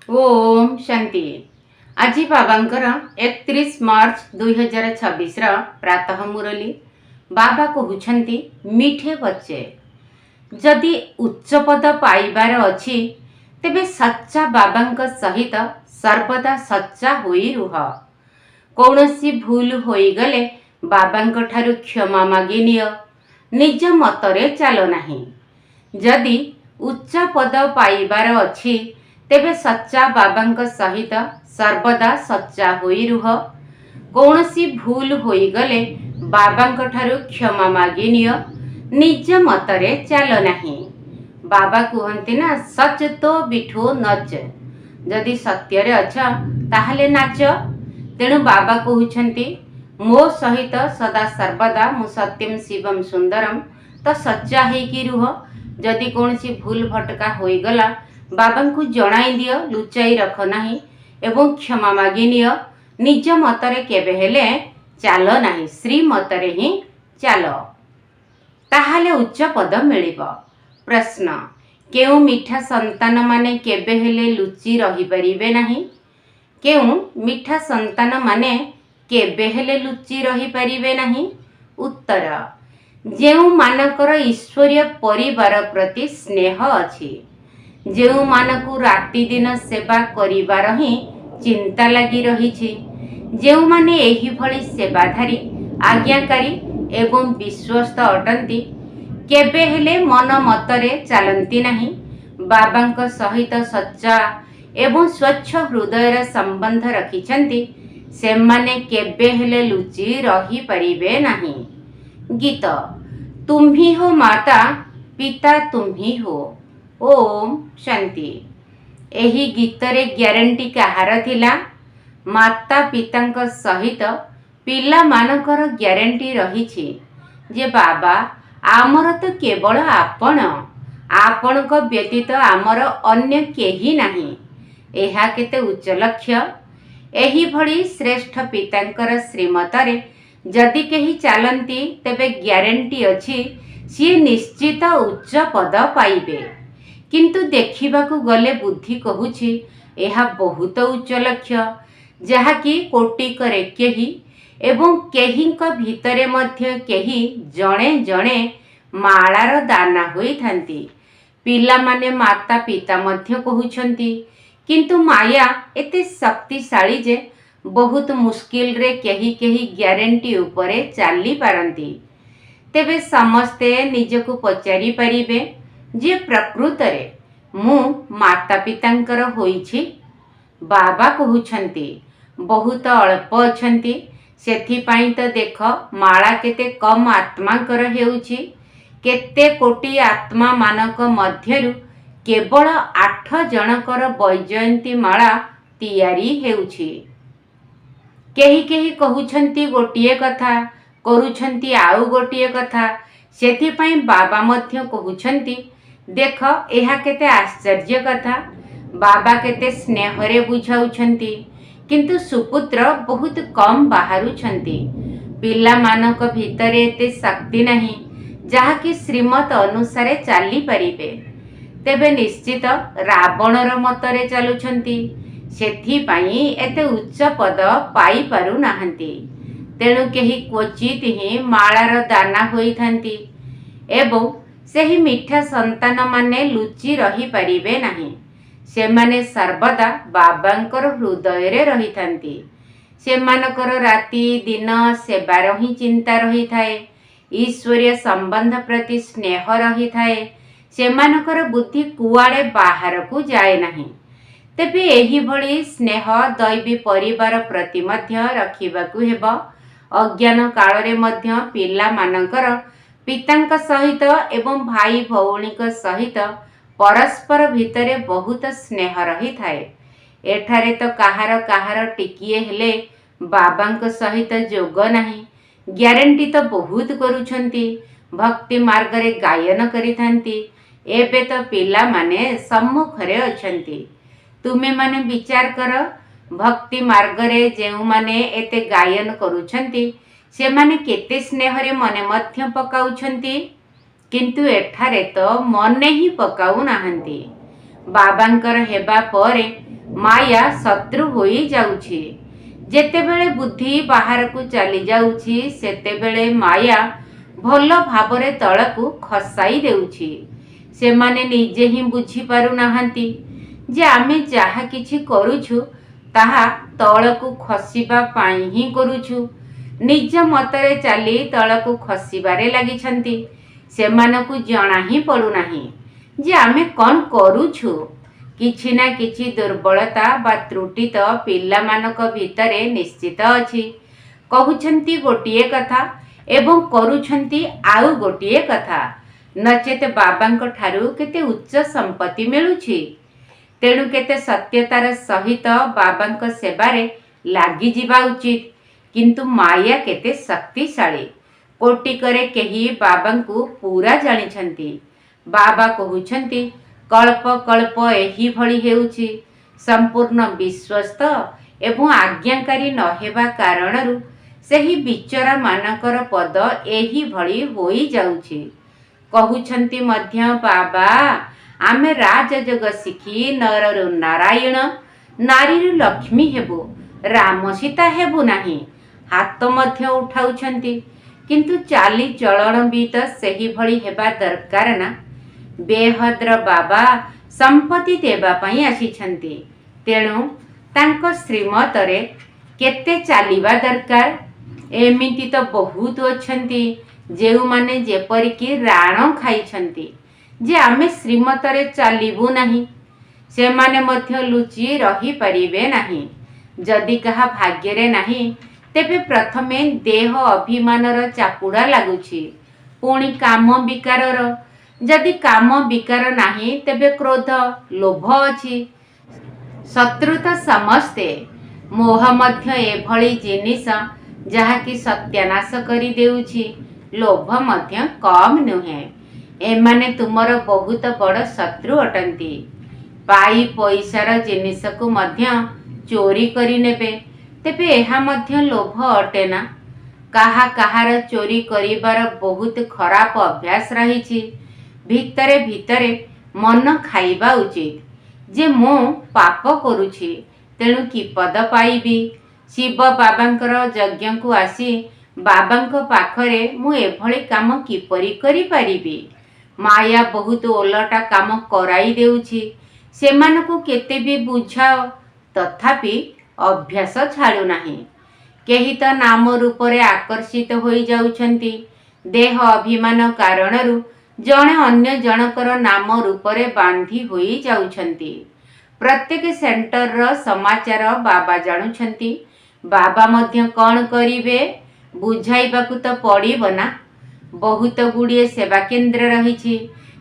ओम शांति। आज बाबांकर 31 मार्च 2026 प्रातः मुरली बाबा कहउछंती मीठे बच्चे जदि उच्च पद पाइबार अछि तेबे सच्चा बाबांक सहित सर्वदा सच्चा होई रुह। कौनसी भूल होई गले बाबांक ठारु क्षमा मागी नियो, निज मतरे चालो नाही। जदि उच्च पद पाइबार अछि तेबे सच्चा बाबांक सहित सर्वदा सच्चा होई रुह। कौनसी भूल होई गले बाबांक ठारु क्षमा मागी नियो, निज मतरे चालो नाही। बाबा कहते ना, सच तो बिठो नच। जदि सत्य रे अछ ताहले नाच। तेणु बाबा कहउछंती मो सहित सदा सर्वदा मु सत्यम शिवम सुंदरम, तो सच्चा हेकी रुह। जदि कौनसी भूल भटका होई गला बाबांकु जणाई दियो, लुचाई रख नाही एवं क्षमा मागी नियो। निज मतरे केबे हेले चालो नाही, श्री मतरे ही चालो, ताहाले उच्च पद मिलिबो। प्रश्न, केउ मिठा संतान माने केबे हेले लुचि रही परिबे नाही? केउ मिठा संतान माने केबे हेले लुचि रही परिबे नाही? उत्तर, जेउ मानकर ईश्वरीय परिवार प्रति स्नेह अछि, जेउ मानकु राति दिन सेवा करिबार ही चिंता लगी रहिछि, जेउ माने एही भली सेवाधारी, आज्ञाकारी एवं विश्वस्त अटंती, केबे हेले मन मतरे चालंती नाही, बाबांक सहित सच्चा एवं स्वच्छ हृदयर संबंध रखिछंती, सेमाने केबे हेले लुचि रही परिबे नाही। गीत, तुम्ही हो माता पिता तुम्ही हो। ओम शांति। एही गीतरे ग्यारंटी कहार थिला? माता पितांक सहित पिला मानकर ग्यारंटी रहिछि जे बाबा आमर तो केवल आपण, आपणक व्यतीत आमर अन्य केही नाही। एहा केते उच्च लक्ष्य। एही भली श्रेष्ठ पितांकर श्रीमतरे जदि केही चालंती तेबे ग्यारंटी अछि सी निश्चित उच्च पद पाइबे। किंतु देखिबाकू गले बुद्धि कहुछि एहा बहुत उच्च लक्ष्य, जहाँकि कोटिकरे केही एवं केहींक भितरे मध्य केही जणे जणे माळार दाना होई थांती। पिला माने माता पिता मध्य कहुछंती, किंतु माया एते शक्तिशाली जे बहुत मुश्किल रे केही केही ग्यारंटी उपरे चाली पारंती। तेबे समस्ते निजको पचारि परिबे जे प्रकृतरे मु माता पितांकर होईछि। बाबा कहउछंती बहुत अल्प अछंती, सेथिपाई तो देख माला केते कम आत्मांकर हेउछि। केते कोटी आत्मा मानक मध्यरु केवल 8 जनकर वैजयंती माला तियारी हेउछि। केही केही कहउछंती गोटिए कथा, करूछंती आउ गोटिए कथा। सेथिपाई बाबा मध्य कहउछंती देख एहा केते आश्चर्य कथा। बाबा केते स्नेहरे बुझाउछंती, किंतु सुपुत्र बहुत कम बाहारुछंती। पिला मानक भितरे एते शक्ति नहीं जहाँकि श्रीमत अनुसारे चाली परिबे। तेबे निश्चित रावणर मतरे चालुछंती, सेथिपाई एते उच्च पद पाई पारु नाहंती। तेणु केही क्वचित ही माळार दाना होई थांती एवं सेही मिठा संतान माने लुचि रही परिबे नाही। सेमाने सर्वदा बाबांकर हृदय रे रही थांती। सेमानकर राति दिन सेवार ही चिंता रही थाए, ईश्वरीय संबंध प्रति स्नेह रही थाए। सेमानकर बुद्धि कुआड़े बाहर को जाए नाही। तेबे एही भली स्नेह दैवी परिवार प्रति मध्य रखिबाकू हेबो। अज्ञान काल रे मध्य पिला मानकर पितांक सहित एवं भाई भौणीक सहित परस्पर भितरे बहुत स्नेह रही थाए। एठारे तो काहार टिकिए हेले बाबांक सहित जोग नाही। ग्यारंटी तो बहुत करूछंती, भक्ति मार्ग रे गायन करी थांती। एबे तो पिला माने सम्मुखरे अछंती। तुमे माने विचार कर, भक्ति मार्ग रे जेउ माने एते गायन करूछंती से माने केते स्नेहरे मने मध्य पकाउछंती, किंतु एठारे तो मने ही पकाउ नाहंती। बाबांकर हेबा परे ମାୟା ଶତ୍ରୁ ହୋଇଯାଉଛି। ଯେତେବେଳେ ବୁଦ୍ଧି ବାହାରକୁ ଚାଲି ଯାଉଛି ସେତେବେଳେ ମାୟା ଭଲ ଭାବରେ ତଳକୁ ଖସାଇ ଦେଉଛି। ସେମାନେ ନିଜେ ହିଁ ବୁଝିପାରୁନାହାନ୍ତି ଯେ ଆମେ ଯାହା କିଛି କରୁଛୁ ତାହା ତଳକୁ ଖସିବା ପାଇଁ ହିଁ କରୁଛୁ। ନିଜ ମତରେ ଚାଲି ତଳକୁ ଖସିବାରେ ଲାଗିଛନ୍ତି। ସେମାନଙ୍କୁ ଜଣା ହିଁ ପଡ଼ୁନାହିଁ ଯେ ଆମେ କ'ଣ କରୁଛୁ। କିଛି ନା କିଛି ଦୁର୍ବଳତା ବା ତ୍ରୁଟି ତ ପିଲାମାନଙ୍କ ଭିତରେ ନିଶ୍ଚିତ ଅଛି। କହୁଛନ୍ତି ଗୋଟିଏ କଥା ଏବଂ କରୁଛନ୍ତି ଆଉ ଗୋଟିଏ କଥା। ନଚେତ୍ ବାବାଙ୍କ ଠାରୁ କେତେ ଉଚ୍ଚ ସମ୍ପତ୍ତି ମିଳୁଛି। ତେଣୁ କେତେ ସତ୍ୟତାର ସହିତ ବାବାଙ୍କ ସେବାରେ ଲାଗିଯିବା ଉଚିତ। କିନ୍ତୁ ମାୟା କେତେ ଶକ୍ତିଶାଳୀ। କୋଟିକରେ କେହି ବାବାଙ୍କୁ ପୁରା ଜାଣିଛନ୍ତି। ବାବା କହୁଛନ୍ତି କଳ୍ପ କଳ୍ପ ଏହିଭଳି ହେଉଛି। ସମ୍ପୂର୍ଣ୍ଣ ବିଶ୍ୱସ୍ତ ଏବଂ ଆଜ୍ଞାକାରୀ ନ ହେବା କାରଣରୁ ସେହି ବିଚରାମାନଙ୍କର ପଦ ଏହିଭଳି ହୋଇଯାଉଛି। କହୁଛନ୍ତି ମଧ୍ୟ ବାବା ଆମେ ରାଜଯୋଗ ଶିଖି ନରରୁ ନାରାୟଣ, ନାରୀରୁ ଲକ୍ଷ୍ମୀ ହେବୁ, ରାମ ସୀତା ହେବୁ ନାହିଁ। ହାତ ମଧ୍ୟ ଉଠାଉଛନ୍ତି। କିନ୍ତୁ ଚାଲିଚଳଣ ବି ତ ସେହିଭଳି ହେବା ଦରକାର ନା। ବେହଦ୍ର ବାବା ସମ୍ପତ୍ତି ଦେବା ପାଇଁ ଆସିଛନ୍ତି। ତେଣୁ ତାଙ୍କ ଶ୍ରୀମତରେ କେତେ ଚାଲିବା ଦରକାର। ଏମିତି ତ ବହୁତ ଅଛନ୍ତି ଯେଉଁମାନେ ଯେପରିକି ରାଣ ଖାଇଛନ୍ତି ଯେ ଆମେ ଶ୍ରୀମତରେ ଚାଲିବୁ ନାହିଁ। ସେମାନେ ମଧ୍ୟ ଲୁଚି ରହିପାରିବେ ନାହିଁ। ଯଦି କାହା ଭାଗ୍ୟରେ ନାହିଁ ତେବେ ପ୍ରଥମେ ଦେହ ଅଭିମାନର ଚାପୁଡ଼ା ଲାଗୁଛି, ପୁଣି କାମ ବିକାରର। ଯଦି କାମ ବିକାର ନାହିଁ ତେବେ କ୍ରୋଧ, ଲୋଭ ଅଛି। ଶତ୍ରୁ ତ ସମସ୍ତେ। ମୋହ ମଧ୍ୟ ଏଭଳି ଜିନିଷ ଯାହାକି ସତ୍ୟାନାଶ କରିଦେଉଛି। ଲୋଭ ମଧ୍ୟ କମ୍ ନୁହେଁ। ଏମାନେ ତୁମର ବହୁତ ବଡ଼ ଶତ୍ରୁ ଅଟନ୍ତି। ପାଇ ପଇସାର ଜିନିଷକୁ ମଧ୍ୟ ଚୋରି କରିନେବେ। ତେବେ ଏହା ମଧ୍ୟ ଲୋଭ ଅଟେ ନା। କାହାର ଚୋରି କରିବାର ବହୁତ ଖରାପ ଅଭ୍ୟାସ ରହିଛି। ଭିତରେ ଭିତରେ ମନ ଖାଇବା ଉଚିତ ଯେ ମୁଁ ପାପ କରୁଛି, ତେଣୁ କିପଦ ପାଇବି। ଶିବ ବାବାଙ୍କର ଯଜ୍ଞକୁ ଆସି ବାବାଙ୍କ ପାଖରେ ମୁଁ ଏଭଳି କାମ କିପରି କରିପାରିବି। ମାୟା ବହୁତ ଓଲଟା କାମ କରାଇ ଦେଉଛି। ସେମାନଙ୍କୁ କେତେ ବି ବୁଝାଅ ତଥାପି ଅଭ୍ୟାସ ଛାଡ଼ୁନାହିଁ। କେହି ତ ନାମ ରୂପରେ ଆକର୍ଷିତ ହୋଇଯାଉଛନ୍ତି। ଦେହ ଅଭିମାନ କାରଣରୁ ଜଣେ ଅନ୍ୟ ଜଣଙ୍କର ନାମ ରୂପରେ ବାନ୍ଧି ହୋଇଯାଉଛନ୍ତି। ପ୍ରତ୍ୟେକ ସେଣ୍ଟରର ସମାଚାର ବାବା ଜାଣୁଛନ୍ତି। ବାବା ମଧ୍ୟ କ'ଣ କରିବେ? ବୁଝାଇବାକୁ ତ ପଡ଼ିବ ନା। ବହୁତ ଗୁଡ଼ିଏ ସେବା କେନ୍ଦ୍ର ରହିଛି।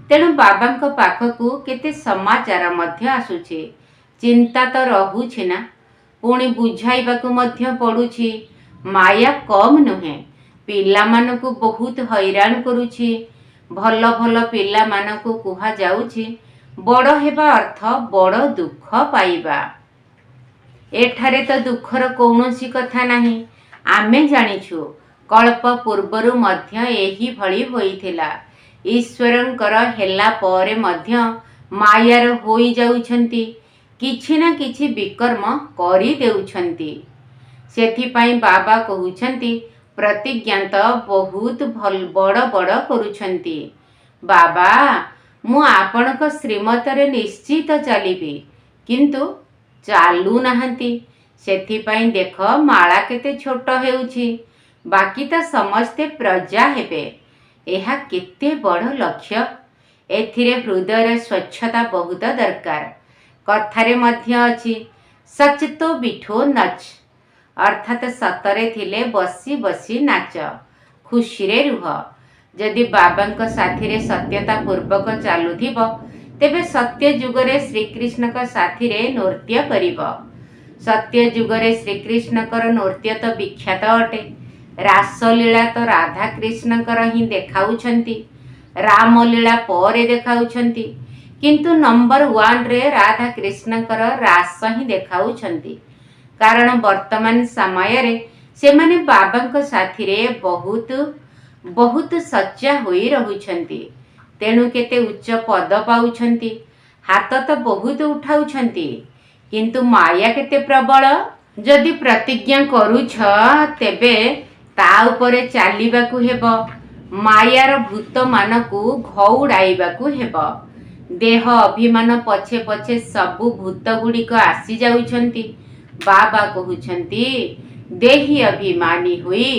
ତେଣୁ ବାବାଙ୍କ ପାଖକୁ କେତେ ସମାଚାର ମଧ୍ୟ ଆସୁଛି। ଚିନ୍ତା ତ ରହୁଛି ନା। ପୁଣି ବୁଝାଇବାକୁ ମଧ୍ୟ ପଡ଼ୁଛି। ମାୟା କମ୍ ନୁହେଁ। ପିଲାମାନଙ୍କୁ ବହୁତ ହଇରାଣ କରୁଛି। ଭଲ ଭଲ ପିଲାମାନଙ୍କୁ କୁହାଯାଉଛି ବଡ଼ ହେବା ଅର୍ଥ ବଡ଼ ଦୁଃଖ ପାଇବା। ଏଠାରେ ତ ଦୁଃଖର କୌଣସି କଥା ନାହିଁ। ଆମେ ଜାଣିଛୁ କଳ୍ପ ପୂର୍ବରୁ ମଧ୍ୟ ଏହିଭଳି ହୋଇଥିଲା। ଈଶ୍ୱରଙ୍କର ହେଲା ପରେ ମଧ୍ୟ ମାୟାର ହୋଇଯାଉଛନ୍ତି। କିଛି ନା କିଛି ବିକର୍ମ କରିଦେଉଛନ୍ତି। ସେଥିପାଇଁ ବାବା କହୁଛନ୍ତି ପ୍ରତିଜ୍ଞା ତ ବହୁତ ବଡ଼ ବଡ଼ କରୁଛନ୍ତି। ବାବା ମୁଁ ଆପଣଙ୍କ ଶ୍ରୀମତରେ ନିଶ୍ଚିତ ଚାଲିବି, କିନ୍ତୁ ଚାଲୁନାହାନ୍ତି। ସେଥିପାଇଁ ଦେଖ ମାଳା କେତେ ଛୋଟ ହେଉଛି। ବାକି ତ ସମସ୍ତେ ପ୍ରଜା ହେବେ। ଏହା କେତେ ବଡ଼ ଲକ୍ଷ୍ୟ। ଏଥିରେ ହୃଦୟର ସ୍ୱଚ୍ଛତା ବହୁତ ଦରକାର। କଥାରେ ମଧ୍ୟ ଅଛି ସଚ୍ ତ ବିଠୋ ନଚ୍, ଅର୍ଥାତ୍ ସତରେ ଥିଲେ ବସି ବସି ନାଚ, ଖୁସିରେ ରୁହ। ଯଦି ବାବାଙ୍କ ସାଥିରେ ସତ୍ୟତା ପୂର୍ବକ ଚାଲୁଥିବ ତେବେ ସତ୍ୟ ଯୁଗରେ ଶ୍ରୀକୃଷ୍ଣଙ୍କ ସାଥିରେ ନୃତ୍ୟ କରିବ। ସତ୍ୟ ଯୁଗରେ ଶ୍ରୀକୃଷ୍ଣଙ୍କର ନୃତ୍ୟ ତ ବିଖ୍ୟାତ ଅଟେ। ରାସଲୀଳା ତ ରାଧାକୃଷ୍ଣଙ୍କର ହିଁ ଦେଖାଉଛନ୍ତି। ରାମଲୀଳା ପରେ ଦେଖାଉଛନ୍ତି। କିନ୍ତୁ ନମ୍ବର 1ରେ ରାଧାକୃଷ୍ଣଙ୍କର ରାସ ହିଁ ଦେଖାଉଛନ୍ତି। କାରଣ ବର୍ତ୍ତମାନ ସମୟରେ ସେମାନେ ବାବାଙ୍କ ସାଥିରେ ବହୁତ ସଚ୍ଚା ହୋଇ ରହୁଛନ୍ତି। ତେଣୁ କେତେ ଉଚ୍ଚ ପଦ ପାଉଛନ୍ତି। ହାତ ତ ବହୁତ ଉଠାଉଛନ୍ତି। किंतु माया केते प्रबल। जदि प्रतिज्ञा करूछ तेबे ता उपरे चालिबाकू हेबो। मायार भूत मानकू घौड़ाइबाकू हेबो। देह अभिमान पछे पछे सबु भूत गुड़िक आसी जाउछंती। बाबा कहउछंती देही अभिमानी हुई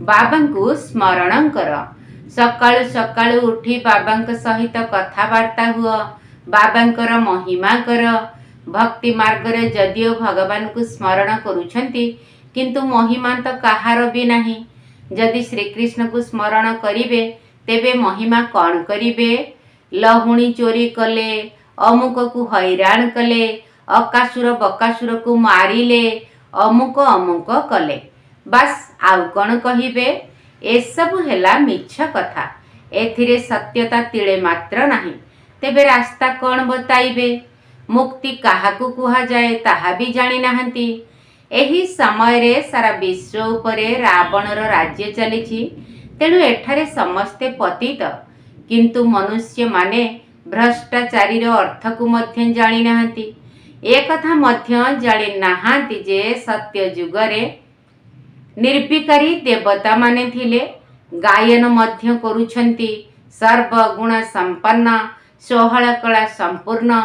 बाबांकू स्मरण कर। सकाळु सकाळु उठी बाबांक सहित कथावार्ता हुआ, बाबांकर महिमा कर। भक्ति मार्ग रे जदिओ भगवान को स्मरण करुछंती किंतु महिमा तो कहार भी नहीं। जदि श्रीकृष्ण को स्मरण करिवे तेबे महिमा कौन करिवे? लहुणी चोरी कले, अमुक को हैरान कले, अकासुर बकासुर को मारिले, अमुक अमुक कले, बस आउ कौन कहिबे? ए सब हेला मिछ कथा। एथिरे सत्यता तिले मात्र नहीं। तेबे रास्ता कौन बताइबे? मुक्ति काहाकू कुहा जाए ताहा भी जानी नाहंती। एही समय रे सारा विश्व उपरे रावणर राज्य चलीछि। तेणु एठारे समस्ते पतित, किंतु मनुष्य माने भ्रष्टाचारीर अर्थ को मध्य जानी नाहंती। ए कथा मध्य जानी नाहंती जे सत्य जुगरे निर्विकारी देवता माने थिले। गायन मध्य करुछंती, सर्वगुण संपन्न, सोहळ कला संपूर्ण,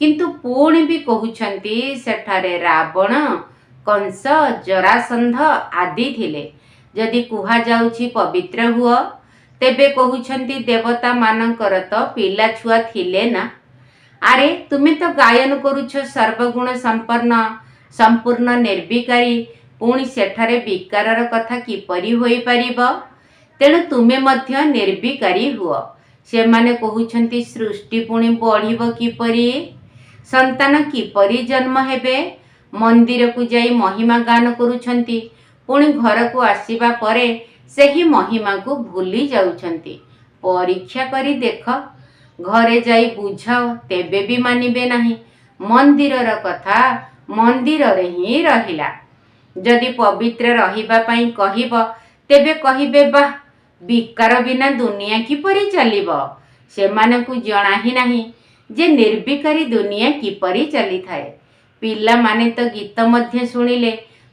किंतु पुणी भी कहउछंती सेठारे रावण, कंस, जरासंध आदि थिले। जदि कुहा जाउछि पवित्र हुआ तेबे कहउछंती देवता मानकर तो पिला छुआ थिले ना। अरे तुमे तो गायन करुछ सर्वगुण संपन्न, संपूर्ण, निर्विकारी, पुणी सेठारे विकारर कथा किपरि होई परिबो? तेणु तुमे मध्य निर्विकारी हुआ। से माने कहउछंती सृष्टि पुणी बढ़िबो किपरि? संतान किपरि जन्म हेबे? मंदिर को जाई महिमा गान करुछंती, पुणी घर को आसीबा परे सेही महिमा को भूली जाउछंती। परीक्षा करी देख, घरे जाई बुझाओ तेबे भी मानिबे नहीं। मंदिरर कथा मंदिर रे ही रहिला। जदि पवित्र रहिबा पई कहिबो तेबे कहिबे बा विकार बिना दुनिया किपरि चलिबो। सेमानकु जणा ही नहीं जे निर्विकारी दुनिया किपरि चली थाए। पिला माने तो गीत मध्य सुनिले,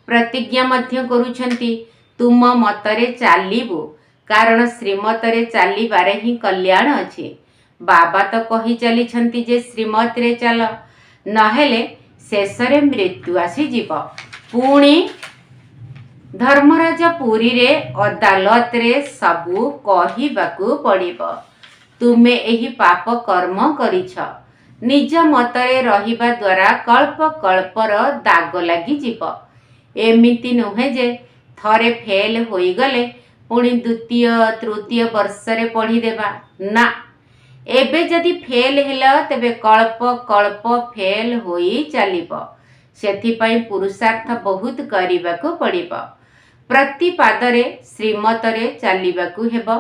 प्रतिज्ञा मध्य करुछंती तुम मतरे चालिबु, कारण श्रीमतरे चालिबारे ही कल्याण अछि। बाबा तो कही चलीछंती जे श्रीमत रे चल, नहेले शेषरे मृत्यु आसी जीव। पुणी धर्मराज पुरी रे अदालत रे सबु कहिबाकू पड़िबो। तुमे एही पाप कर्म करिछ। निज मतरे रहिबा द्वारा कल्प कल्पर दाग लागी जीव। एमिति नुहे जे थरे फेल होई गले पुणी द्वितीय तृतीय वर्ष रे पढ़ी देबा ना। एबे जदि फेल हेला तेबे कल्प कल्प फेल होई चलिबो। सेथिपाई पुरुषार्थ बहुत करिबाकू पड़िबो। प्रति पादरे श्रीमतरे चालिबाकू हेबो।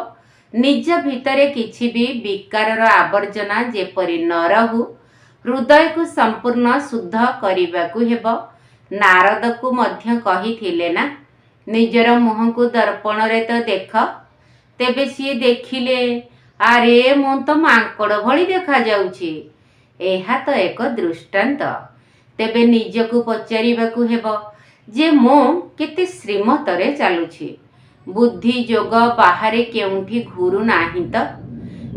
निज भितरे किछि भी विकारर आवर्जना जेपरि न रहु, हृदय को संपूर्ण शुद्ध करिबाकू हेबो। नारद को मध्य कहिथिले ना, निजर मुह को दर्पण रे तो देख। तेबे सी देखिले, अरे मु तो मांकड़ भली देखा जाउछि। एहा तो एक दृष्टांत। तेबे निजकू पचारिबाकू हेबो जे मु केते श्रीमतरे चालुछि। बुद्धि जोग बाहरे केउंठी घुरु नाही तो,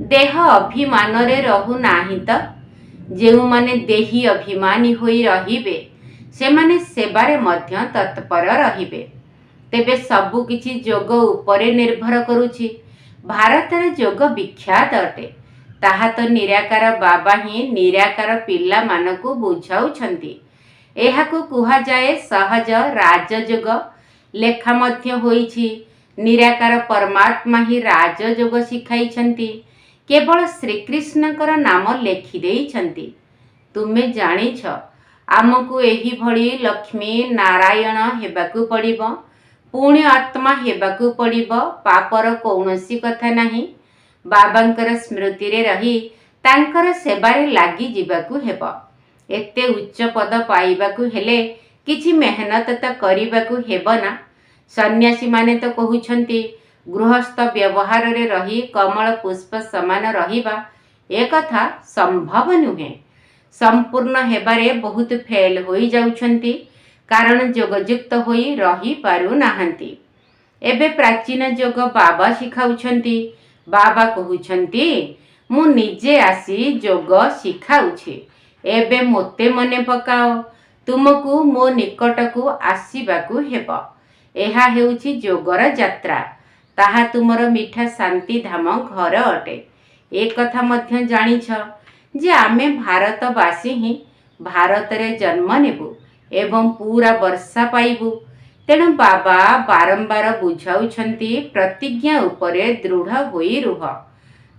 देह अभिमान रे रहु नाही तो। जेउ माने देही अभिमानी होई रहिबे से माने सेवारे मध्य तत्पर रहिबे। तेबे सबु किछि जोग उपरे निर्भर करुछि। भारत रे जोग विख्यात अटे। ताहा तो निराकार बाबा ही निराकार पिला मानकू बुझाउछंती। एहाकू कुहा जाए सहज राजयोग। लेखा मध्य होईछि, निराकार परमात्मा ही राजयोग शिखाइछंती। केवल श्रीकृष्णकर नाम लेखि देइछंती। तुमे जानिछ आमकू एही भली लक्ष्मी नारायण हेबाकू पड़िबो, पुण्य आत्मा हेबाकू पड़िबो। पापर कौनसी कथा नहीं। बाबांकर स्मृति रे रही तांकर सेवारे लागी जिबाकू हेबो। एते उच्च पद पाइबाकू हेले किछि मेहनत तो करिबाकू हेबो ना। सन्यासी माने तो कहउछंती गृहस्थ व्यवहार रे रही कमल पुष्प समान रहिबा ए कथा संभव नुहे। संपूर्ण हेबारे बहुत फेल होई जाउछंती कारण जोगयुक्त होई रही पारु नाहंती। एबे प्राचीन जोग बाबा शिखाउछंती। बाबा कहुछंती मु निजे आसी जोग शिखाउछि, एबे मोते मने पकाओ, तुमको मो निकटकू आसीबाकू हेब। एहा हेउछि जोगर यात्रा, ताहा तुमर मिठा शांति धाम घर अटे। एक कथा मध्य जानिछ जे आमे भारतवासी ही भारत रे जन्म नेबु एवं पूरा वर्षा पाइबु। तेणु बाबा बारंबार बुझाउछंती प्रतिज्ञा उपरे दृढ़ होई रुह।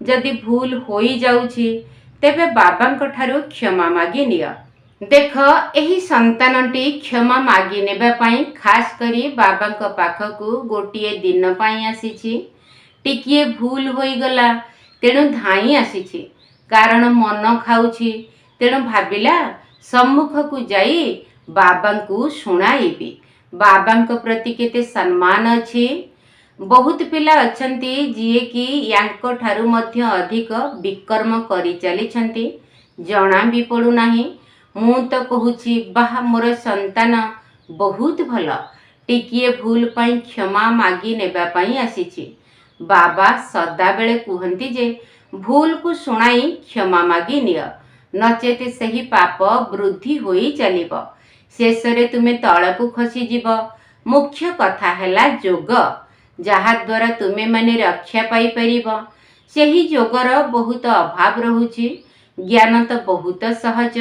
जदि भूल होई जाउछि तेबे बाबांक ठारू क्षमा मागी निय। देख एही संतानटी क्षमा मागी नेबा पाई खास करी बाबांक पाखकू गोटिए दिन पाई आसीछि। टिकिए भूल होई गला तेणु धाई आसीछि, कारण मन खाउछि। तेणु भाबिला सम्मुखकू जाई बाबांकू शुणाइबी। बाबांक प्रति केते सम्मान अछि। बहुत पिला अछंती जिए कि यांक ठारू मध्य अधिक विकर्म करि चलिछंती, जणा भी पड़ू नाही। मु तो कहुछि बाह मोर संतान बहुत भल, टिकिए भूल पाई क्षमा मागी नेबा पाई आसीछि। बाबा सदा बेले कुहंती जे भूल को शुणाई क्षमा मागी निय, नचेत सही पाप वृद्धि होई चलिब। शेषरे तुमे तळकू खसी जीव। मुख्य कथा हैला जोग, जहा द्वारा तुमे माने रक्षा पाई परिब। सेही जोगर बहुत अभाव रहुछि। ज्ञान तो बहुत सहज।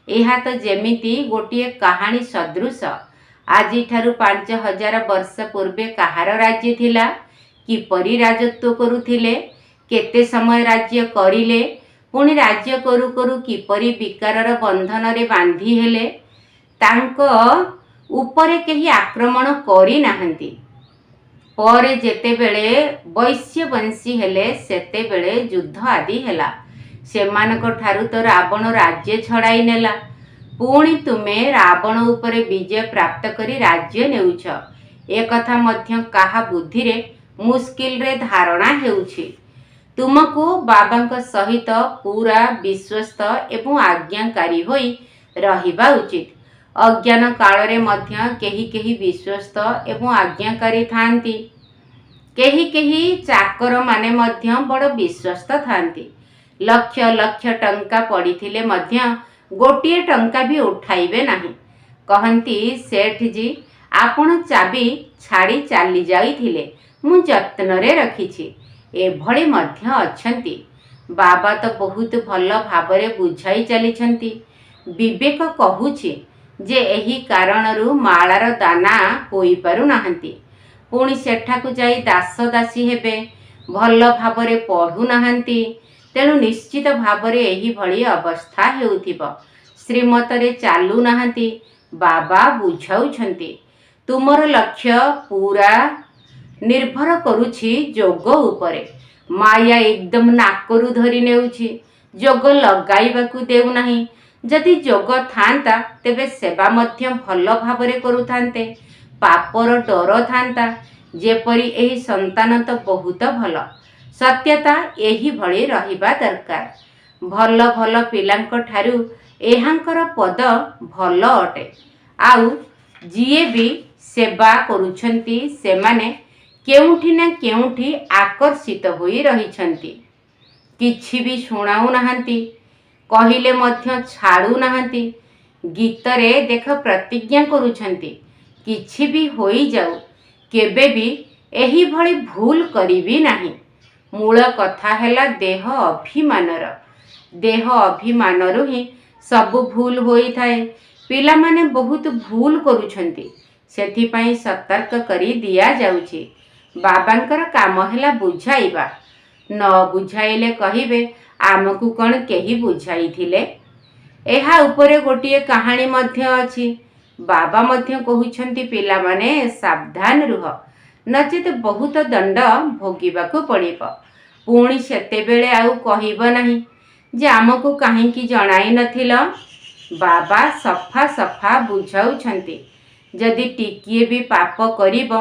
एहा तो जेमिति गोटिए कहानी सदृश। आजि ठारू 5000 वर्ष पूर्वे कहार राज्य थिला, किपरि राजत्व करुथिले, केते समय राज्य करिले, पुणी राज्य करू करू किपरि विकारर बंधन रे बांधी हेले, तांको उपरे केही आक्रमण करी नाहंती। परे जेतेबेले वैश्यवंशी हेले सेतेबेले युद्ध आदि हेला। सेमानक ठारू तो रावण राज्य छड़ाई नेला। पुणी तुमे रावण उपरे विजय प्राप्त करी राज्य नेउछ। ए कथा मध्य काहा बुद्धि रे मुश्किल रे धारणा हेउछि। तुमको बाबांक सहित पूरा विश्वस्त एवं आज्ञाकारी होई रहिबा उचित। अज्ञान काल रे मध्य केही केही विश्वस्त एवं आज्ञाकारी थांती। केही केही चाकर माने मध्य बड़ विश्वस्त थांती। लक्ष लक्ष टंका पड़िथिले मध्य गोटिए टंका भी उठाइबे नाही। कहंती सेठ जी आपण चाबी छाड़ी चाली जाइथिले, मु जत्न रे रखिछि। एभଳି मध्य अछंती। बाबा तो बहुत भल भावरे बुझाई चलिछंती। विवेक कहुछि जे एही कारणरू मालार दाना होई पारु नाहंती। पुणी सेठाकू जाई दास दासी हेबे, भल भावरे पढ़ु नाहंती। तेणु निश्चित भावरे एही भଳି अवस्था हेउथिब। श्रीमतरे चालू नाहंती। बाबा बुझाउछंती तुमर लक्ष्य पूरा निर्भर करुछि जोग उपरे। माया एकदम नाकरू धरी नेउछि, जोग लगाइबाकू देउ नाही। जदि जोग थांता तेबे सेवा मध्य भल भावरे करुथांते। पापर डर थांता, जेपरी एही संतान तो बहुत भल। सत्यता एही भଳି रहिबा दरकार। भल भल पिलांक ठारू एहांकर पद भल अटे। आउ जिए भी सेवा करुछंती सेमाने केउठी ना केउठी आकर्षित होई रहिछंती। किछि भी शुणाउ नाहंती, कहिले मध्य छाड़ू नाहंती। गीतरे देख प्रतिज्ञा करुछंती किछि भी होई जाऊ, केबे भी एही भଳି भूल करिबी नाही। मूल कथा हैला देह अभिमानर। देह अभिमानरु ही सबु भूल होई थाए। पिला माने बहुत भूल करुछंती, सेथिपाई सतर्क करी दिया जाउछि। बाबांकर काम हैला बुझाइबा। न बुझाइले कहिबे आमकू कण केही बुझाइथिले। एहा उपरे गोटिए कहानी मध्य अछि। बाबा मध्य कहुछंती पिला माने सावधान रुह, नचेत बहुत दंड भोगिबाकू पड़िब। पुणी सेतेबेले आउ कहिब नाही जे आमकू काहींकी जणाई नथिल। बाबा सफा सफा बुझाउछंती जदि टिकिए भी पाप करिब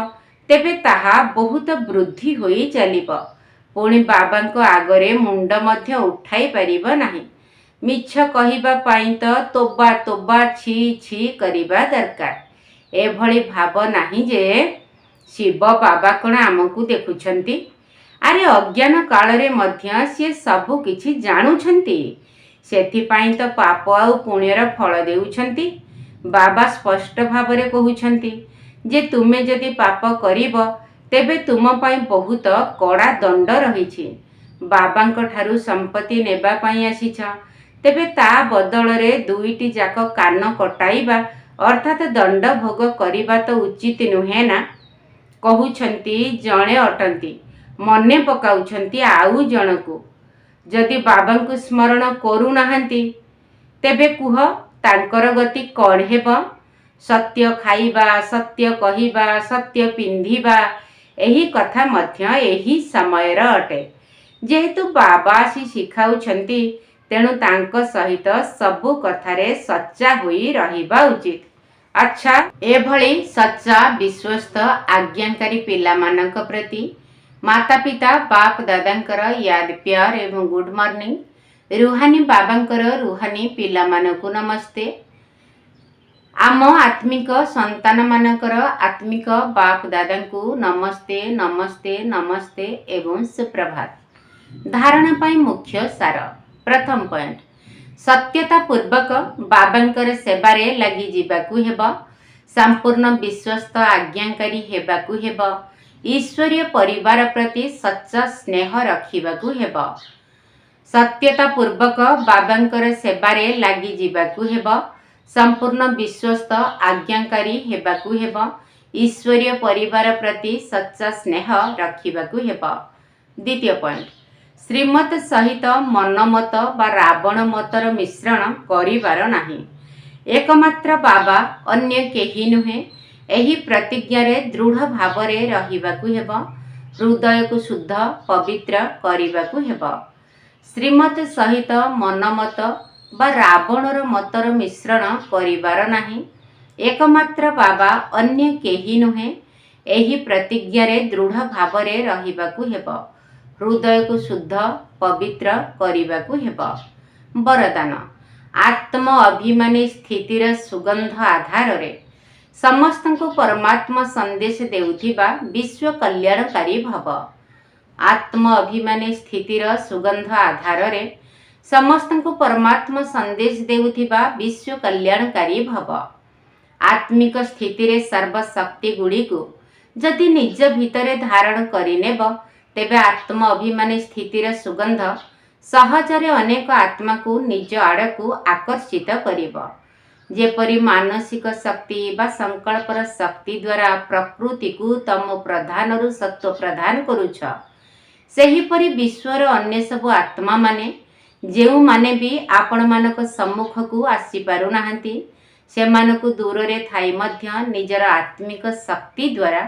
तेबे ताहा बहुत वृद्धि होई चलिब। पुणी बाबांको आगरे मुंड मध्य उठाई परिब नाही। ମିଛ କହିବା ପାଇଁ ତ ତୋବା ତୋବା ଛି ଛି କରିବା ଦରକାର। ଏଭଳି ଭାବ ନାହିଁ ଯେ ଶିବ ବାବା କ'ଣ ଆମକୁ ଦେଖୁଛନ୍ତି। ଆରେ ଅଜ୍ଞାନ କାଳରେ ମଧ୍ୟ ସିଏ ସବୁ କିଛି ଜାଣୁଛନ୍ତି। ସେଥିପାଇଁ ତ ପାପ ଆଉ ପୁଣ୍ୟର ଫଳ ଦେଉଛନ୍ତି। ବାବା ସ୍ପଷ୍ଟ ଭାବରେ କହୁଛନ୍ତି ଯେ ତୁମେ ଯଦି ପାପ କରିବ ତେବେ ତୁମ ପାଇଁ ବହୁତ କଡ଼ା ଦଣ୍ଡ ରହିଛି। ବାବାଙ୍କ ଠାରୁ ସମ୍ପତ୍ତି ନେବା ପାଇଁ ଆସିଛ, ତେବେ ତା ବଦଳରେ ଦୁଇଟି ଯାକ କାନ କଟାଇବା ଅର୍ଥାତ୍ ଦଣ୍ଡ ଭୋଗ କରିବା ତ ଉଚିତ ନୁହେଁ ନା। କହୁଛନ୍ତି ଜଣେ ଅଟନ୍ତି, ମନେ ପକାଉଛନ୍ତି ଆଉ ଜଣକୁ। ଯଦି ବାବାଙ୍କୁ ସ୍ମରଣ କରୁନାହାନ୍ତି ତେବେ କୁହ ତାଙ୍କର ଗତି କ'ଣ ହେବ? ସତ୍ୟ ଖାଇବା, ସତ୍ୟ କହିବା, ସତ୍ୟ ପିନ୍ଧିବା, ଏହି କଥା ମଧ୍ୟ ଏହି ସମୟର ଅଟେ। ଯେହେତୁ ବାବା ଆସି ଶିଖାଉଛନ୍ତି, ତେଣୁ ତାଙ୍କ ସହିତ ସବୁ କଥାରେ ସଚ୍ଚା ହୋଇ ରହିବା ଉଚିତ। ଆଚ୍ଛା, ଏଭଳି ସଚ୍ଚା ବିଶ୍ୱସ୍ତ ଆଜ୍ଞାକାରୀ ପିଲାମାନଙ୍କ ପ୍ରତି ମାତା ପିତା ବାପ ଦାଦାଙ୍କର ୟାଦ ପ୍ୟାର ଏବଂ ଗୁଡ୍ ମର୍ଣ୍ଣିଂ। ରୁହାନୀ ବାବାଙ୍କର ରୁହାନୀ ପିଲାମାନଙ୍କୁ ନମସ୍ତେ। ଆମ ଆତ୍ମିକ ସନ୍ତାନମାନଙ୍କର ଆତ୍ମିକ ବାପ ଦାଦାଙ୍କୁ ନମସ୍ତେ ନମସ୍ତେ ନମସ୍ତେ ଏବଂ ସୁପ୍ରଭାତ। ଧାରଣା ପାଇଁ ମୁଖ୍ୟ ସାର। ପ୍ରଥମ ପଏଣ୍ଟ, ସତ୍ୟତା ପୂର୍ବକ ବାବାଙ୍କର ସେବାରେ ଲାଗି ଯିବାକୁ ହେବ। ସମ୍ପୂର୍ଣ୍ଣ ବିଶ୍ୱସ୍ତ ଆଜ୍ଞାକାରୀ ହେବାକୁ ହେବ। ଈଶ୍ୱରୀୟ ପରିବାର ପ୍ରତି ସଚ୍ଚା ସ୍ନେହ ରଖିବାକୁ ହେବ। ସତ୍ୟତା ପୂର୍ବକ ବାବାଙ୍କର ସେବାରେ ଲାଗି ଯିବାକୁ ହେବ। ସମ୍ପୂର୍ଣ୍ଣ ବିଶ୍ୱସ୍ତ ଆଜ୍ଞାକାରୀ ହେବାକୁ ହେବ। ଈଶ୍ୱରୀୟ ପରିବାର ପ୍ରତି ସଚ୍ଚା ସ୍ନେହ ରଖିବାକୁ ହେବ। ଦ୍ୱିତୀୟ ପଏଣ୍ଟ, ଶ୍ରୀମତ ସହିତ ମନମତ ବା ରାବଣ ମତର ମିଶ୍ରଣ କରିବାର ନାହିଁ। ଏକମାତ୍ର ବାବା, ଅନ୍ୟ କେହି ନୁହେଁ। ଏହି ପ୍ରତିଜ୍ଞାରେ ଦୃଢ଼ ଭାବରେ ରହିବାକୁ ହେବ। ହୃଦୟକୁ ଶୁଦ୍ଧ ପବିତ୍ର କରିବାକୁ ହେବ। ଶ୍ରୀମତ ସହିତ ମନମତ ବା ରାବଣର ମତର ମିଶ୍ରଣ କରିବାର ନାହିଁ। ଏକମାତ୍ର ବାବା, ଅନ୍ୟ କେହି ନୁହେଁ। ଏହି ପ୍ରତିଜ୍ଞାରେ ଦୃଢ଼ ଭାବରେ ରହିବାକୁ ହେବ। ହୃଦୟକୁ ଶୁଦ୍ଧ ପବିତ୍ର କରିବାକୁ ହେବ। ବରଦାନ, ଆତ୍ମ ଅଭିମାନୀ ସ୍ଥିତିର ସୁଗନ୍ଧ ଆଧାରରେ ସମସ୍ତଙ୍କୁ ପରମାତ୍ମା ସନ୍ଦେଶ ଦେଉଥିବା ବିଶ୍ୱ କଲ୍ୟାଣକାରୀ ଭବ। ଆତ୍ମ ଅଭିମାନୀ ସ୍ଥିତିର ସୁଗନ୍ଧ ଆଧାରରେ ସମସ୍ତଙ୍କୁ ପରମାତ୍ମା ସନ୍ଦେଶ ଦେଉଥିବା ବିଶ୍ୱ କଲ୍ୟାଣକାରୀ ଭବ। ଆତ୍ମିକ ସ୍ଥିତିରେ ସର୍ବଶକ୍ତି ଗୁଡ଼ିକୁ ଯଦି ନିଜ ଭିତରେ ଧାରଣ କରିନେବ, ତେବେ ଆତ୍ମ ଅଭିମାନୀ ସ୍ଥିତିର ସୁଗନ୍ଧ ସହଜରେ ଅନେକ ଆତ୍ମାକୁ ନିଜ ଆଡ଼କୁ ଆକର୍ଷିତ କରିବ। ଯେପରି ମାନସିକ ଶକ୍ତି ବା ସଂକଳ୍ପର ଶକ୍ତି ଦ୍ୱାରା ପ୍ରକୃତିକୁ ତମ ପ୍ରଧାନରୁ ସତ୍ତ୍ୱ ପ୍ରଦାନ କରୁଛ, ସେହିପରି ବିଶ୍ୱର ଅନ୍ୟ ସବୁ ଆତ୍ମାମାନେ ଯେଉଁମାନେ ବି ଆପଣମାନଙ୍କ ସମ୍ମୁଖକୁ ଆସିପାରୁନାହାନ୍ତି, ସେମାନଙ୍କୁ ଦୂରରେ ଥାଇ ମଧ୍ୟ ନିଜର ଆତ୍ମିକ ଶକ୍ତି ଦ୍ୱାରା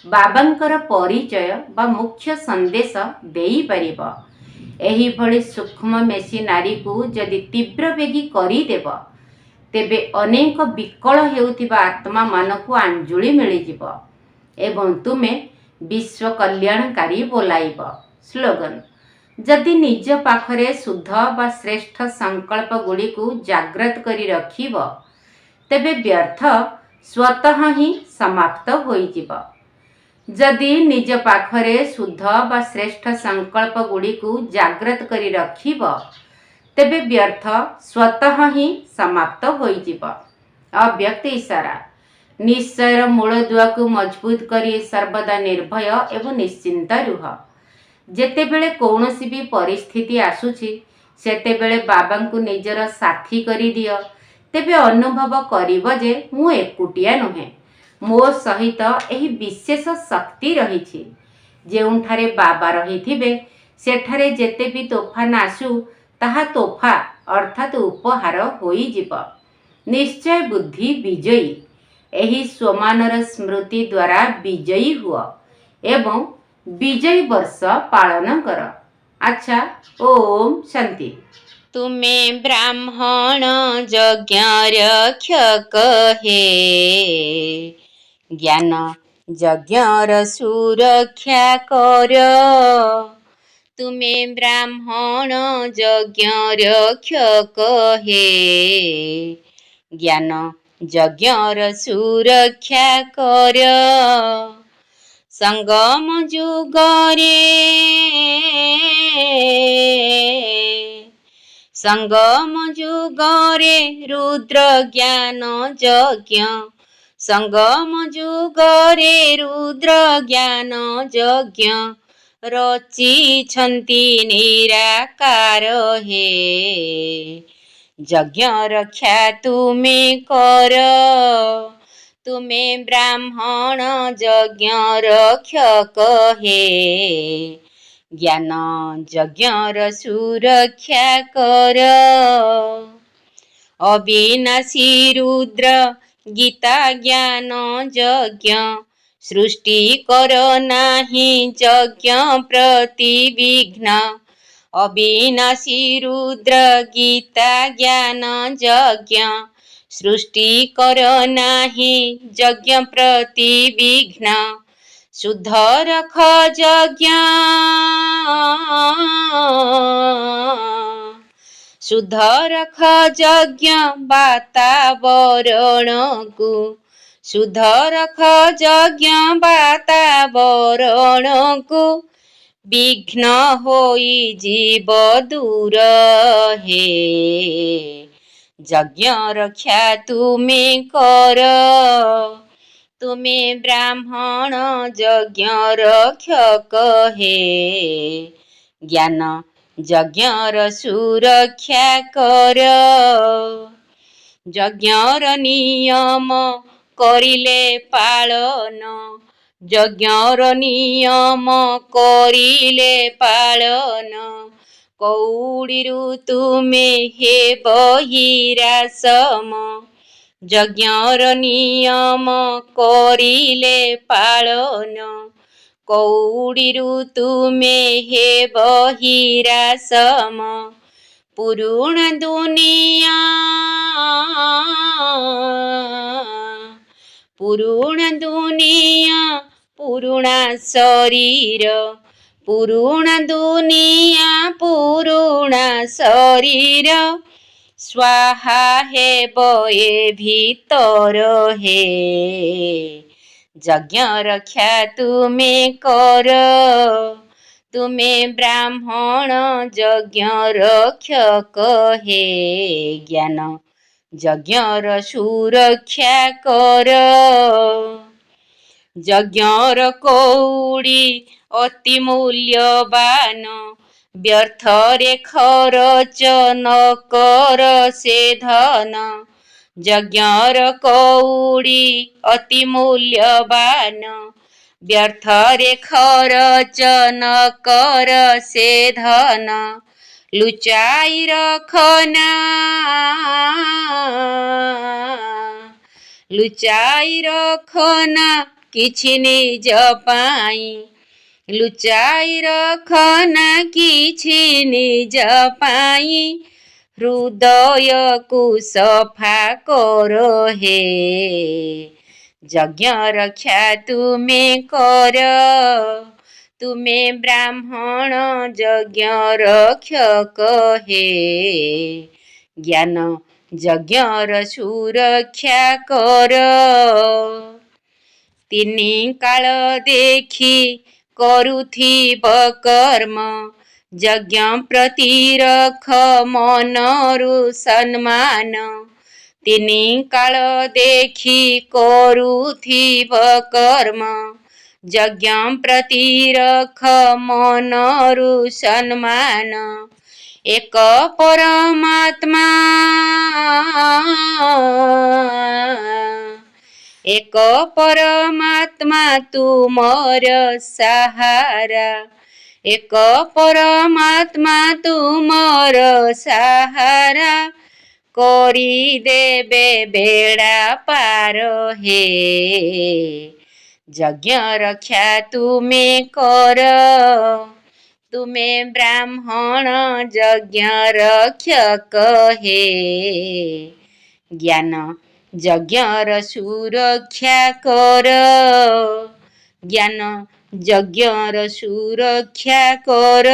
ବାବାଙ୍କର ପରିଚୟ ବା ମୁଖ୍ୟ ସନ୍ଦେଶ ଦେଇପାରିବ। ଏହିଭଳି ସୂକ୍ଷ୍ମ ମେସିନାରୀକୁ ଯଦି ତୀବ୍ରବେଗୀ କରିଦେବ, ତେବେ ଅନେକ ବିକଳ ହେଉଥିବା ଆତ୍ମାମାନଙ୍କୁ ଆଞ୍ଜୁଳି ମିଳିଯିବ ଏବଂ ତୁମେ ବିଶ୍ୱ କଲ୍ୟାଣକାରୀ ବୋଲାଇବ। ସ୍ଲୋଗାନ, ଯଦି ନିଜ ପାଖରେ ଶୁଦ୍ଧ ବା ଶ୍ରେଷ୍ଠ ସଂକଳ୍ପ ଗୁଡ଼ିକୁ ଜାଗ୍ରତ କରି ରଖିବ, ତେବେ ବ୍ୟର୍ଥ ସ୍ୱତଃ ହିଁ ସମାପ୍ତ ହୋଇଯିବ। ଯଦି ନିଜ ପାଖରେ ଶୁଦ୍ଧ ବା ଶ୍ରେଷ୍ଠ ସଂକଳ୍ପ ଗୁଡ଼ିକୁ ଜାଗ୍ରତ କରି ରଖିବ, ତେବେ ବ୍ୟର୍ଥ ସ୍ୱତଃ ହିଁ ସମାପ୍ତ ହୋଇଯିବ। ଅବ୍ୟକ୍ତ ଇଶାରା, ନିଶ୍ଚୟର ମୂଳଦୁଆକୁ ମଜବୁତ କରି ସର୍ବଦା ନିର୍ଭୟ ଏବଂ ନିଶ୍ଚିନ୍ତ ରୁହ। ଯେତେବେଳେ କୌଣସି ବି ପରିସ୍ଥିତି ଆସୁଛି, ସେତେବେଳେ ବାବାଙ୍କୁ ନିଜର ସାଥୀ କରିଦିଅ। ତେବେ ଅନୁଭବ କରିବ ଯେ ମୁଁ ଏକୁଟିଆ ନୁହେଁ, ମୋ ସହିତ ଏହି ବିଶେଷ ଶକ୍ତି ରହିଛି। ଯେଉଁଠାରେ ବାବା ରହିଥିବେ, ସେଠାରେ ଯେତେ ବି ତୋଫାନ ଆସୁ, ତାହା ତୋଫା ଅର୍ଥାତ୍ ଉପହାର ହୋଇଯିବ। ନିଶ୍ଚୟ ବୁଦ୍ଧି ବିଜୟୀ। ଏହି ସ୍ୱମାନର ସ୍ମୃତି ଦ୍ୱାରା ବିଜୟୀ ହୁଅ ଏବଂ ବିଜୟୀ ବର୍ଷ ପାଳନ କର। ଆଚ୍ଛା, ଓମ୍ ଶାନ୍ତି। ତୁମେ ବ୍ରାହ୍ମଣ ଯଜ୍ଞ ରକ୍ଷକ ହେ, ଜ୍ଞାନ ଯଜ୍ଞର ସୁରକ୍ଷା କର। ତୁମେ ବ୍ରାହ୍ମଣ ଯଜ୍ଞ ରକ୍ଷକ ହେ, ଜ୍ଞାନ ଯଜ୍ଞର ସୁରକ୍ଷା କର। ସଙ୍ଗମ ଯୁଗରେ ରୁଦ୍ର ଜ୍ଞାନ ଯଜ୍ଞ, ସଙ୍ଗମ ଯୁଗରେ ରୁଦ୍ର ଜ୍ଞାନ ଯଜ୍ଞ ରଚିଛନ୍ତି ନିରାକାର ହେ, ଯଜ୍ଞ ରକ୍ଷା ତୁମେ କର। ତୁମେ ବ୍ରାହ୍ମଣ ଯଜ୍ଞ ରକ୍ଷକ ହେ, ଜ୍ଞାନ ଯଜ୍ଞର ସୁରକ୍ଷା କର। ଅବିନାଶୀ ରୁଦ୍ର ଗୀତା ଜ୍ଞାନ ଯଜ୍ଞ, ସୃଷ୍ଟି କର ନାହିଁ ଯଜ୍ଞ ପ୍ରତିବିଘ୍ନ। ଅବିନାଶୀ ରୁଦ୍ର ଗୀତା ଜ୍ଞାନ ଯଜ୍ଞ, ସୃଷ୍ଟି କର ନାହିଁ ଯଜ୍ଞ ପ୍ରତିବିଘ୍ନ। ଶୁଦ୍ଧ ରଖ ଯଜ୍ଞ, ଶୁଦ୍ଧ ରଖ ଯଜ୍ଞ ବାତାବରଣକୁ, ଶୁଦ୍ଧ ରଖ ଯଜ୍ଞ ବାତାବରଣକୁ, ବିଘ୍ନ ହୋଇଯିବ ଦୂର ହେ, ଯଜ୍ଞ ରକ୍ଷା ତୁମେ କର। ତୁମେ ବ୍ରାହ୍ମଣ ଯଜ୍ଞ ରକ୍ଷକ ହେ, ଜ୍ଞାନ ଯଜ୍ଞର ସୁରକ୍ଷା କର। ଯଜ୍ଞର ନିୟମ କରିଲେ ପାଳନ, ଯଜ୍ଞର ନିୟମ କରିଲେ ପାଳନ, କଉଡ଼ିରୁ ତୁମେ ହେବ ହୀରାସମ। ଯଜ୍ଞର ନିୟମ କରିଲେ ପାଳନ, କଉଡ଼ିରୁ ତୁମେ ହେବ ହୀରାସମ। ପୁରୁଣା ଦୁନିଆ, ପୁରୁଣା ଦୁନିଆ ପୁରୁଣା ଶରୀର, ପୁରୁଣା ଦୁନିଆ ପୁରୁଣା ଶରୀର, ସ୍ୱାହା ହେବ ଏ ଭିତର ହେ, ଯଜ୍ଞ ରକ୍ଷା ତୁମେ କର। ତୁମେ ବ୍ରାହ୍ମଣ ଯଜ୍ଞ ରକ୍ଷକ ହେ, ଜ୍ଞାନ ଯଜ୍ଞର ସୁରକ୍ଷା କର। ଯଜ୍ଞର କଉଡ଼ି ଅତି ମୂଲ୍ୟବାନ, ବ୍ୟର୍ଥରେ ଖରଚ ନ କର ସେ ଧନ। ଯଜ୍ଞର କଉଡ଼ି ଅତି ମୂଲ୍ୟବାନ, ବ୍ୟର୍ଥରେ ଖରଚ ନ କର ସେ ଧନ। ଲୁଚାଇ ରଖନା, ଲୁଚାଇ ରଖନା କିଛି ନିଜ ପାଇଁ, ଲୁଚାଇ ରଖନା କିଛି ନିଜ ପାଇଁ। ହୃଦୟକୁ ସଫା କର ହେ, ଯଜ୍ଞ ରକ୍ଷା ତୁମେ କର। ତୁମେ ବ୍ରାହ୍ମଣ ଯଜ୍ଞ ରକ୍ଷକ ହେ, ଜ୍ଞାନ ଯଜ୍ଞର ସୁରକ୍ଷା କର। ତିନି କାଳ ଦେଖି କରୁଥିବ କର୍ମ, ଯଜ୍ଞ ପ୍ରତି ରଖ ମନରୁ ସମ୍ମାନ। ତିନି କାଳ ଦେଖି କରୁଥିବ କର୍ମ, ଯଜ୍ଞ ପ୍ରତି ରଖ ମନରୁ ସମ୍ମାନ। ଏକ ପରମାତ୍ମା, ଏକ ପରମାତ୍ମା ତୁମର ସାହାରା, ଏକ ପରମାତ୍ମା ତୁମର ସାହାରା। କରିଦେବେ ବେଡ଼ା ପାର ହେ, ଯଜ୍ଞ ରକ୍ଷା ତୁମେ କର। ତୁମେ ବ୍ରାହ୍ମଣ ଯଜ୍ଞ ରକ୍ଷକ ହେ, ଜ୍ଞାନ ଯଜ୍ଞର ସୁରକ୍ଷା କର। ଜ୍ଞାନ ଯଜ୍ଞର ସୁରକ୍ଷା କର।